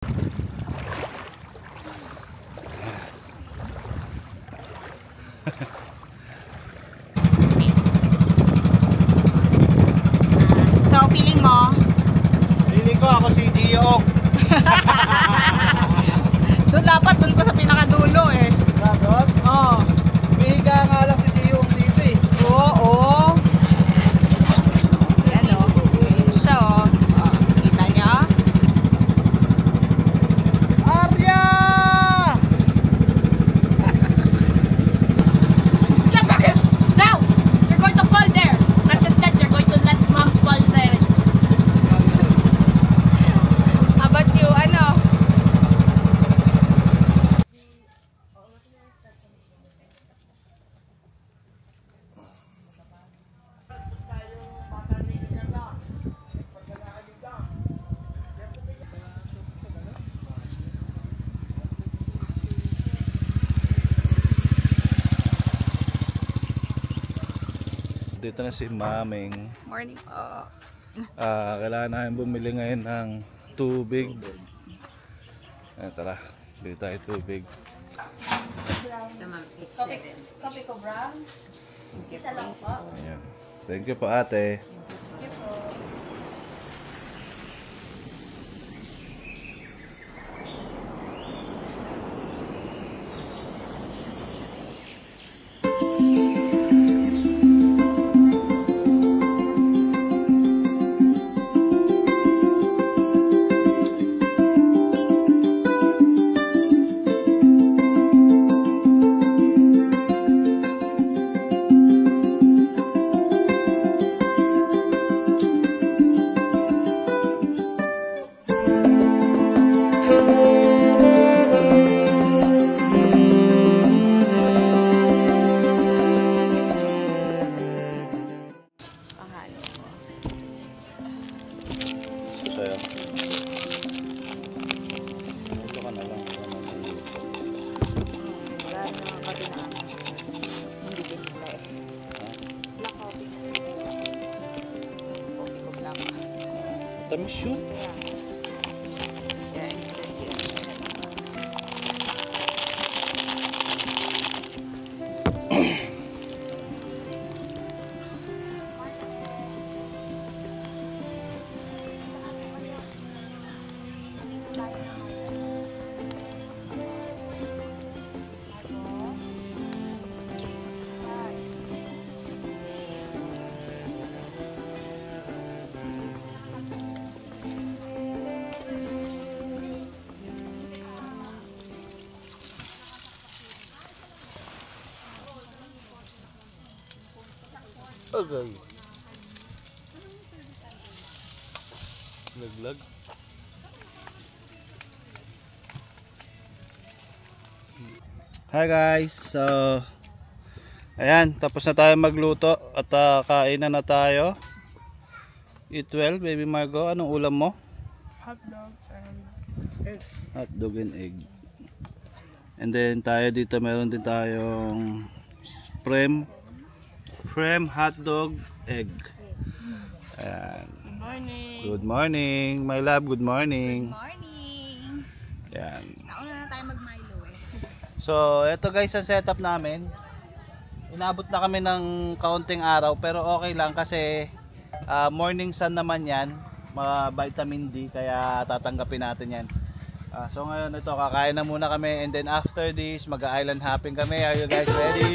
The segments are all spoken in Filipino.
So, feeling mo? Feeling ko ako si Gio. Doon dapat, doon ko sa pinakadulo eh. Doon? Oo. Bihiga nga lang si Gio dito eh. Oo. Ayan o. Ayan siya o. Kita niya? Arya! Get back here! Now! You're going to fall there! Not just that, you're going to let mom fall there. How about you? Ano? Dito na si Maming. Morning po. Kailangan namin bumili ngayon ng tubig. Tara, bili tayo tubig. Coffee ko brown? Isa lang po. Ayan. Thank you po ate. Thank you po. Sa'yo. Ito ka na lang. Wala naman kasi na hindi din pala eh. Black coffee. Coffee ko black. Tamis yun. Yeah. Yeah, instant yun. Agay. Laglag. Hi guys. So ayan, tapos na tayo magluto at kainan na tayo. Eat well, baby Margo. Anong ulam mo? Hotdog and egg. Hotdog and egg. And then tayo dito meron din tayong Prem hotdog egg. Ayan. Good morning. Good morning, my love. Good morning. Good morning. Ayan. Nauna na tayo mag-Milo eh. So, eto guys ang setup namin. Inabot na kami ng kaunting araw pero okay lang kasi morning sun naman yan. Mga vitamin D kaya tatanggapin natin yan. So ngayon ito kakain na muna kami and then after this mag-island hopping kami. Are you guys ready?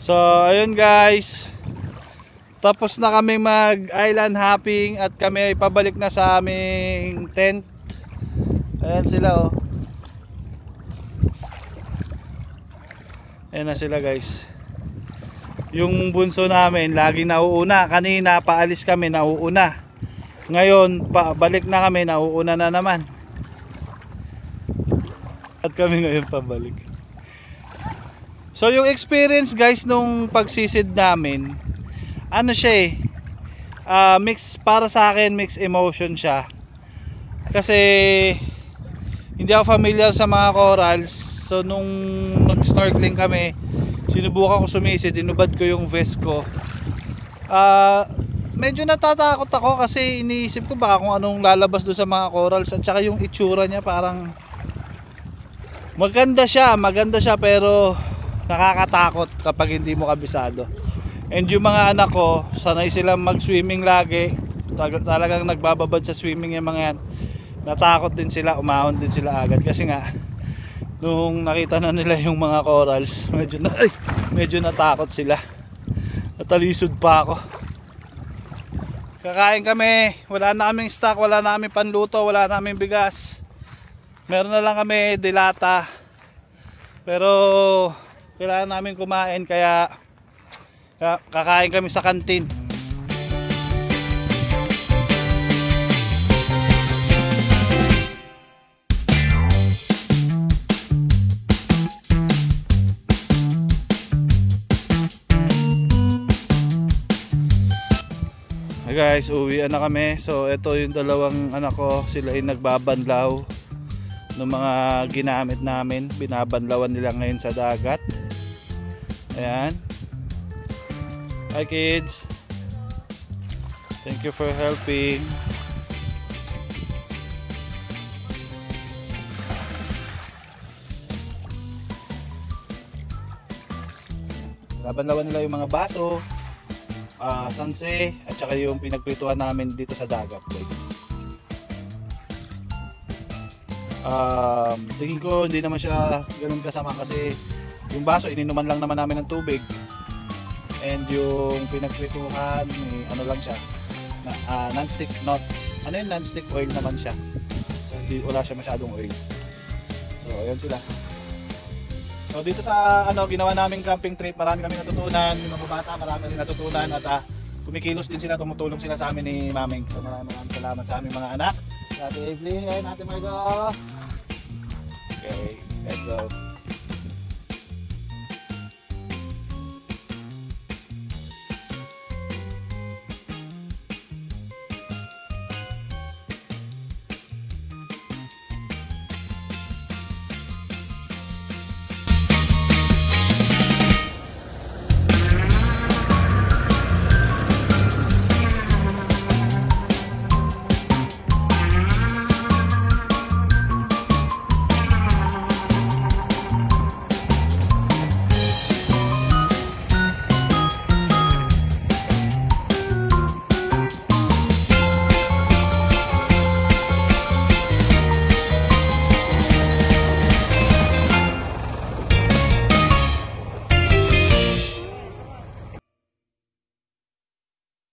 So ayun guys, tapos na kami mag island hopping at kami ay pabalik na sa aming tent. Ayan sila oh. Ayan na sila guys. Yung bunso namin laging nauuna. Kanina paalis kami, nauuna. Ngayon pabalik na kami, nauuna na naman. At kami ngayon pabalik. So yung experience guys nung pagsisid namin, ano siya mix, para sa akin mix emotion siya. Kasi hindi ako familiar sa mga corals. So nung nag-snorkeling kami, sinubukan ko sumisid, inubad ko yung vest ko. Medyo natatakot ako kasi iniisip ko baka kung anong lalabas doon sa mga corals, at saka yung itsura niya parang maganda siya pero nakakatakot kapag hindi mo kabisado. And yung mga anak ko, sanay silang mag-swimming lagi. Talagang nagbababad sa swimming yung mga yan. Natakot din sila, umahon din sila agad. Kasi nga, nung nakita na nila yung mga corals, medyo natakot sila. Natalisod pa ako. Kakain kami, wala na kaming stock, wala na kaming panluto, wala na kaming bigas. Meron na lang kami dilata. Pero kailangan namin kumain kaya kakain kami sa kantin. Hey guys, uwian na kami. So ito yung dalawang anak ko, sila ay nagbabanlaw ng mga ginamit namin. Binabanlawan nila ngayon sa dagat. Ayan. Hi kids, thank you for helping. Binabanlawan nila yung mga baso, sanse, at saka yung pinagprituhan namin dito sa dagat guys. Tingin ko hindi naman siya ganun kasama kasi yung baso ininuman lang naman namin ng tubig, and yung pinagprituhan ano lang siya, non-stick, non-stick oil naman siya, so hindi, wala siya masyadong oil. So ayun sila. So dito sa ginawa naming camping trip, marami kami natutunan, yung mga bata marami rin natutunan, at kumikilos din sila, tumutulong sila sa amin ni Maming. So maraming salamat sa aming mga anak. Ate Evelyn, Ate Margo. Okay, let's go.